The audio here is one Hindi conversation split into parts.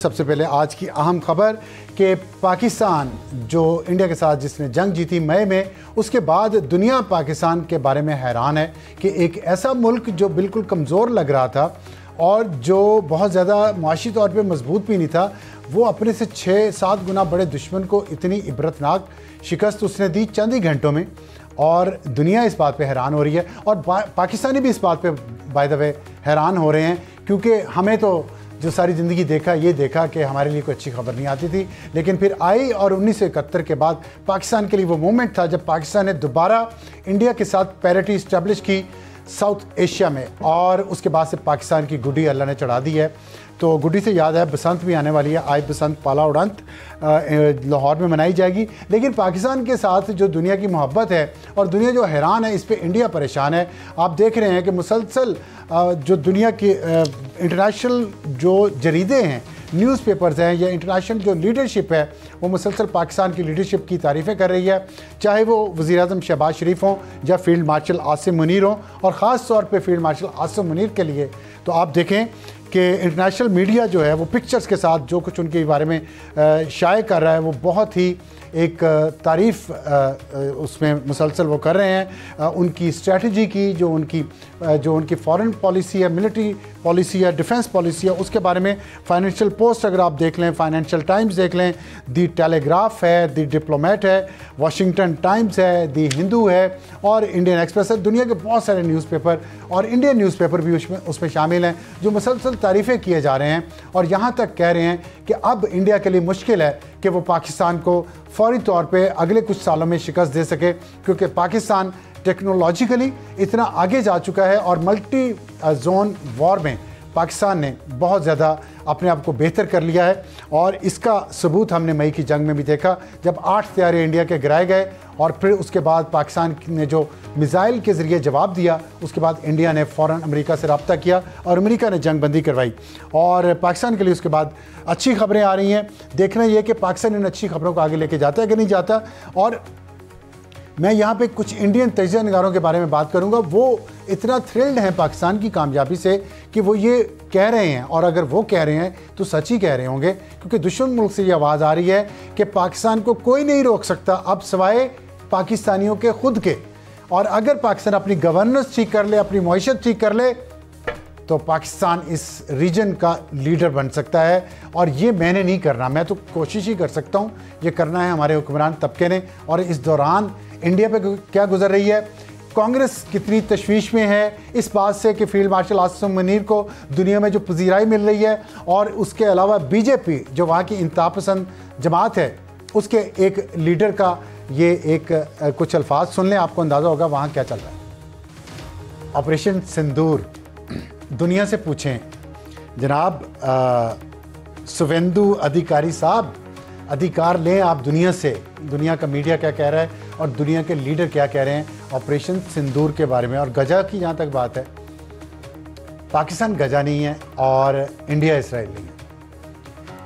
सबसे पहले आज की अहम खबर कि पाकिस्तान जो इंडिया के साथ जिसने जंग जीती मई में, उसके बाद दुनिया पाकिस्तान के बारे में हैरान है कि एक ऐसा मुल्क जो बिल्कुल कमज़ोर लग रहा था और जो बहुत ज़्यादा मुआशी तौर पे मजबूत भी नहीं था, वो अपने से 6-7 गुना बड़े दुश्मन को इतनी इबरतनाक शिकस्त उसने दी चंद ही घंटों में। और दुनिया इस बात पे हैरान हो रही है और पाकिस्तानी भी इस बात पे बाय द वे हैरान हो रहे हैं, क्योंकि हमें तो जो सारी ज़िंदगी देखा ये देखा कि हमारे लिए कोई अच्छी खबर नहीं आती थी, लेकिन फिर आई और 1971 के बाद पाकिस्तान के लिए वो मोमेंट था जब पाकिस्तान ने दोबारा इंडिया के साथ पैरिटी इस्टेब्लिश की साउथ एशिया में, और उसके बाद से पाकिस्तान की गुड्डी अल्लाह ने चढ़ा दी है। तो गुड्डी से याद है बसंत भी आने वाली है, आज बसंत पाला उड़ंत लाहौर में मनाई जाएगी। लेकिन पाकिस्तान के साथ जो दुनिया की मोहब्बत है और दुनिया जो हैरान है, इस पे इंडिया परेशान है। आप देख रहे हैं कि मुसलसल जो दुनिया की इंटरनेशनल जो जरीदे हैं, न्यूज़पेपर्स हैं या इंटरनेशनल जो लीडरशिप है, वो मुसलसल पाकिस्तान की लीडरशिप की तारीफ़ें कर रही है, चाहे वो वज़ीर-ए-आज़म शहबाज शरीफ हों या फील्ड मार्शल आसिम मुनीर हों। और ख़ास तौर पे फील्ड मार्शल आसिम मुनीर के लिए तो आप देखें कि इंटरनेशनल मीडिया जो है वो पिक्चर्स के साथ जो कुछ उनके बारे में शाये कर रहा है, वो बहुत ही एक तारीफ़ उसमें मुसलसल वो कर रहे हैं उनकी स्ट्रेटजी की, जो उनकी फॉरेन पॉलिसी है, मिलिट्री पॉलिसी है, डिफेंस पॉलिसी है, उसके बारे में फाइनेंशियल पोस्ट अगर आप देख लें, फाइनेंशियल टाइम्स देख लें, दी टेलीग्राफ है, दी डिप्लोमेट है, वाशिंगटन टाइम्स है, दी हिंदू है और इंडियन एक्सप्रेस है। दुनिया के बहुत सारे न्यूज़पेपर और इंडियन न्यूज़पेपर भी उसमें शामिल हैं जो मुसलसल तारीफ़ें किए जा रहे हैं और यहाँ तक कह रहे हैं कि अब इंडिया के लिए मुश्किल है कि वो पाकिस्तान को फौरी तौर पे अगले कुछ सालों में शिकस्त दे सके, क्योंकि पाकिस्तान टेक्नोलॉजिकली इतना आगे जा चुका है और मल्टी जोन वॉर में पाकिस्तान ने बहुत ज़्यादा अपने आप को बेहतर कर लिया है। और इसका सबूत हमने मई की जंग में भी देखा, जब 8 तैयारे इंडिया के गिराए गए और फिर उसके बाद पाकिस्तान ने जो मिसाइल के ज़रिए जवाब दिया, उसके बाद इंडिया ने फ़ौरन अमेरिका से रब्ता किया और अमेरिका ने जंग बंदी करवाई। और पाकिस्तान के लिए उसके बाद अच्छी खबरें आ रही हैं। देखना ये कि पाकिस्तान इन अच्छी खबरों को आगे लेके जाता है कि नहीं जाता। और मैं यहाँ पे कुछ इंडियन तजिया निगारों के बारे में बात करूँगा, वो इतना थ्रिल्ड हैं पाकिस्तान की कामयाबी से कि वो ये कह रहे हैं, और अगर वो कह रहे हैं तो सच ही कह रहे होंगे, क्योंकि दुश्मन मुल्क से ये आवाज़ आ रही है कि पाकिस्तान को कोई नहीं रोक सकता अब सिवाय पाकिस्तानियों के खुद के। और अगर पाकिस्तान अपनी गवर्नेंस ठीक कर ले, अपनी मईशत ठीक कर ले, तो पाकिस्तान इस रीजन का लीडर बन सकता है। और ये मैंने नहीं करना, मैं तो कोशिश ही कर सकता हूँ, ये करना है हमारे हुक्मरान तबके ने। और इस दौरान इंडिया पे क्या गुजर रही है, कांग्रेस कितनी तशवीश में है इस बात से कि फील्ड मार्शल आसिम मुनीर को दुनिया में जो पजीराई मिल रही है, और उसके अलावा बीजेपी जो वहाँ की इंतहा पसंद जमात है, उसके एक लीडर का ये एक कुछ अल्फाज सुन लें, आपको अंदाज़ा होगा वहाँ क्या चल रहा है। ऑपरेशन सिंदूर, दुनिया से पूछें जनाब शुवेंदु अधिकारी साहब, अधिकार लें आप दुनिया से, दुनिया का मीडिया क्या कह रहा है और दुनिया के लीडर क्या कह रहे हैं ऑपरेशन सिंदूर के बारे में। और गजा की जहाँ तक बात है, पाकिस्तान गजा नहीं है और इंडिया इसराइल नहीं है।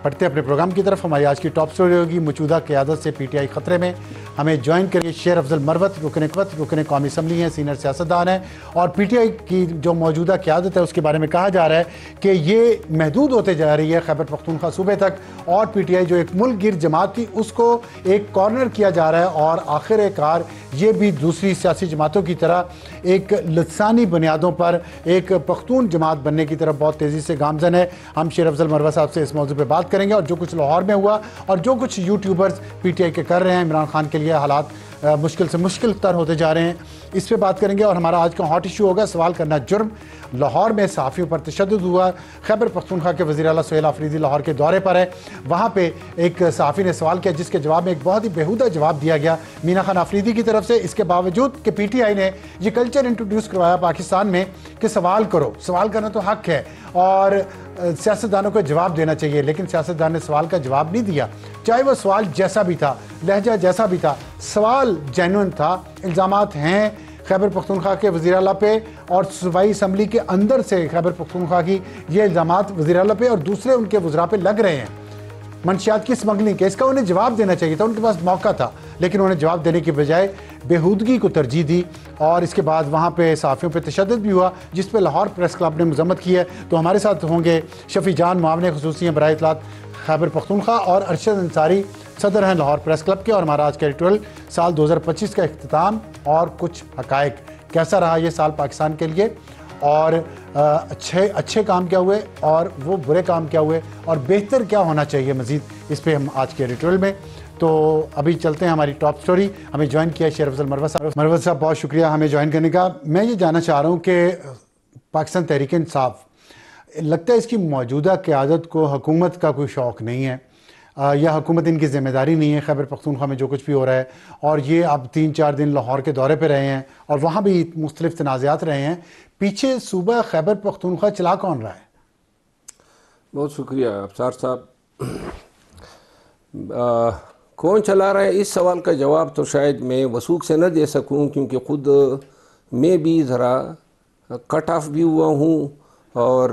पढ़ते अपने प्रोग्राम की तरफ, हमारी आज की टॉप स्टोरी होगी मौजूदा क़यादत से पीटीआई ख़तरे में। हमें ज्वाइन करिए शेर अफजल मरवत, रुकन कौमी असम्बली हैं, सीनियर सियासतदान हैं, और पीटीआई की जो मौजूदा क़यादत है उसके बारे में कहा जा रहा है कि ये महदूद होते जा रही है खैबर पख्तूनख्वा सूबे तक, और पीटीआई जो एक मुल्क गिर जमात थी उसको एक कॉर्नर किया जा रहा है, और आखिरकार ये भी दूसरी सियासी जमातों की तरह एक लसानी बुनियादों पर एक पख्तून जमात बनने की तरफ बहुत तेज़ी से गामजन है। हम शेर अफजल मरवत साहब से इस मौजू पर बात करेंगे, और जो कुछ लाहौर में हुआ और जो कुछ यूट्यूबर्स पीटीआई के कर रहे हैं, इमरान खान के लिए हालात मुश्किल से मुश्किल तर होते जा रहे हैं, इस पे बात करेंगे। और हमारा आज का हॉट इशू होगा सवाल करना जुर्म। लाहौर में सहाफ़ियों पर तशद्दुद हुआ, खैबर पख्तूनख्वा के वज़ीर आला सुहेल आफरीदी लाहौर के दौरे पर है, वहाँ पे एक सहाफ़ी ने सवाल किया जिसके जवाब में एक बहुत ही बेहुदा जवाब दिया गया मीना खान आफरीदी की तरफ से। इसके बावजूद कि पीटीआई ने ये कल्चर इंट्रोड्यूस करवाया पाकिस्तान में कि सवाल करो, सवाल करना तो हक है और सियासतदानों को जवाब देना चाहिए, लेकिन सियासतदान ने सवाल का जवाब नहीं दिया, चाहे वो सवाल जैसा भी था, लहजा जैसा भी था, सवाल जेन्युइन था। इल्ज़ामात हैं खैबर पख्तूनख्वा के वज़ीर आला पे और सूबाई असम्बली के अंदर से खैबर पख्तूनख्वा की ये इल्ज़ामात वज़ीर आला पे और दूसरे उनके वज़रा पे लग रहे हैं मंशियात की स्मगलिंग के। इसका उन्हें जवाब देना चाहिए था, उनके पास मौका था, लेकिन उन्होंने जवाब देने की बजाय बेहूदगी को तरजीह दी। और इसके बाद वहाँ पे सहाफ़ियों पे तशद्दुद भी हुआ, जिस पे लाहौर प्रेस क्लब ने मज़म्मत की है। तो हमारे साथ होंगे शफ़ी जान, मुआविन ख़ुसूसी हैं बराए इत्तलात खैबर पख्तूनख्वा और अरशद अंसारी सदर हैं लाहौर प्रेस क्लब के। और हमारा आज का एडिटोरियल साल 2025 का इख्तिताम और कुछ हकायक, कैसा रहा ये साल पाकिस्तान के लिए, और अच्छे काम क्या हुए और वो बुरे काम क्या हुए और बेहतर क्या होना चाहिए मज़ीद, इस पे हम आज के एडिटोरियल में। तो अभी चलते हैं हमारी टॉप स्टोरी। हमें ज्वाइन किया शेर अफजल मरवत साहब। मरवत साहब, बहुत शुक्रिया हमें ज्वाइन करने का। मैं ये जानना चाह रहा हूँ कि पाकिस्तान तहरीक इंसाफ, लगता है इसकी मौजूदा क़यादत को हुकूमत का कोई शौक़ नहीं है, या हुकूमत इनकी ज़िम्मेदारी नहीं है खैबर पख्तूनख्वा में जो कुछ भी हो रहा है। और ये अब 3-4 दिन लाहौर के दौरे पे रहे हैं और वहाँ भी मुख्तलिफ तनाज़ात रहे हैं। पीछे सूबा खैबर पख्तूनख्वा चला कौन रहा है? बहुत शुक्रिया अफसार साहब। कौन चला रहा है, इस सवाल का जवाब तो शायद मैं वसूख से न दे सकूं, क्योंकि ख़ुद मैं भी ज़रा कट ऑफ भी हुआ हूँ। और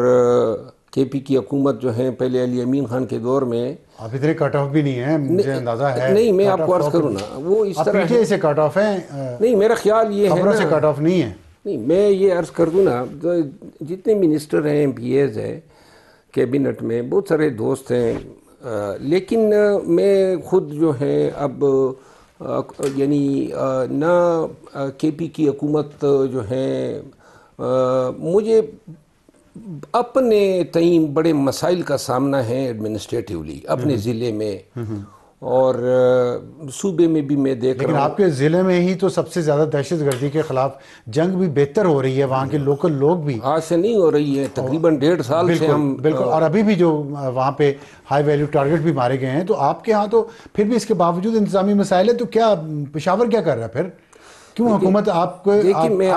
KP की हुकूमत जो है पहले अली अमीन खान के दौर में, आप इतने कट ऑफ भी नहीं है, मुझे अंदाज़ा है। नहीं, मैं आपको अर्ज़ करूँ ना, वो इस तरह से कट ऑफ है। नहीं, मेरा ख्याल ये है से कट ऑफ नहीं है। नहीं, मैं ये अर्ज़ कर दूँ ना, तो जितने मिनिस्टर हैं, MPAs हैं कैबिनेट में, बहुत सारे दोस्त हैं, लेकिन मैं खुद जो है अब यानी ना KP की हुकूमत जो है मुझे अपने तई बड़े मसाइल का सामना है एडमिनिस्ट्रेटिवली अपने ज़िले में, और सूबे में भी मैं देख रहा हूँ। लेकिन आपके ज़िले में ही तो सबसे ज़्यादा दहशतगर्दी के ख़िलाफ़ जंग भी बेहतर हो रही है, वहाँ के लोकल लोग भी। आज से नहीं हो रही है, तकरीबन 1.5 साल से हम बिल्कुल। और अभी भी जो वहाँ पे हाई वैल्यू टारगेट भी मारे गए हैं, तो आपके यहाँ तो फिर भी इसके बावजूद इंतज़ामी मसाइल है। तो क्या पेशावर क्या कर रहा है फिर? क्यों हुकूमत आप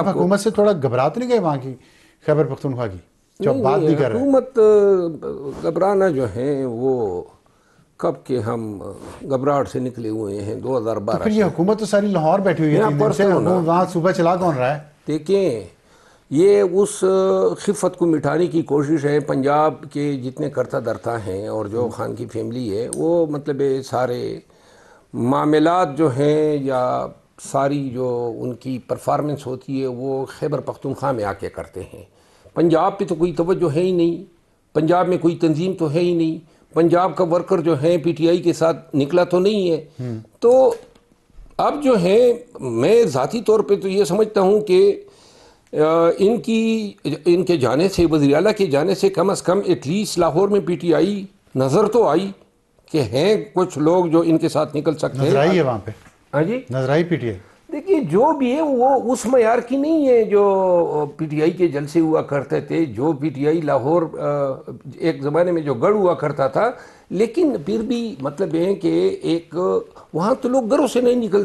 हुकूमत से थोड़ा घबरात नहीं गए वहाँ की खैबर पख्तूनख्वा की, जो बात नहीं कर रहे? हुकूमत घबराना जो है वो कब के हम घबराहट से निकले हुए हैं 2012। तो फिर ये हुकूमत तो सारी लाहौर बैठी हुई है, वहाँ सुबह चला कौन रहा है? देखें, ये उस खिफत को मिटाने की कोशिश है। पंजाब के जितने करता दरता हैं और जो खान की फैमिली है, वो मतलब सारे मामलात जो हैं या सारी जो उनकी परफॉर्मेंस होती है वो खैबर पख्तूनख्वा में आके करते हैं। पंजाब पे तो कोई तवज्जो है ही नहीं, पंजाब में कोई तंजीम तो है ही नहीं, पंजाब का वर्कर जो है PTI के साथ निकला तो नहीं है। तो अब जो है मैं ज़ाती तौर पे तो ये समझता हूँ कि इनके जाने से, वज़ीर आला के जाने से कम से कम एटलीस्ट लाहौर में PTI नज़र तो आई कि हैं कुछ लोग जो इनके साथ निकल सकते हैं। नजर आई है वहाँ पे? हाँ जी, नजर आई PTI। देखिए, जो भी है वो उस मयार की नहीं है जो PTI के जलसे हुआ करते थे, जो PTI लाहौर एक ज़माने में जो गढ़ हुआ करता था। लेकिन फिर भी मतलब है कि एक वहाँ तो लोग घरों से नहीं निकलते।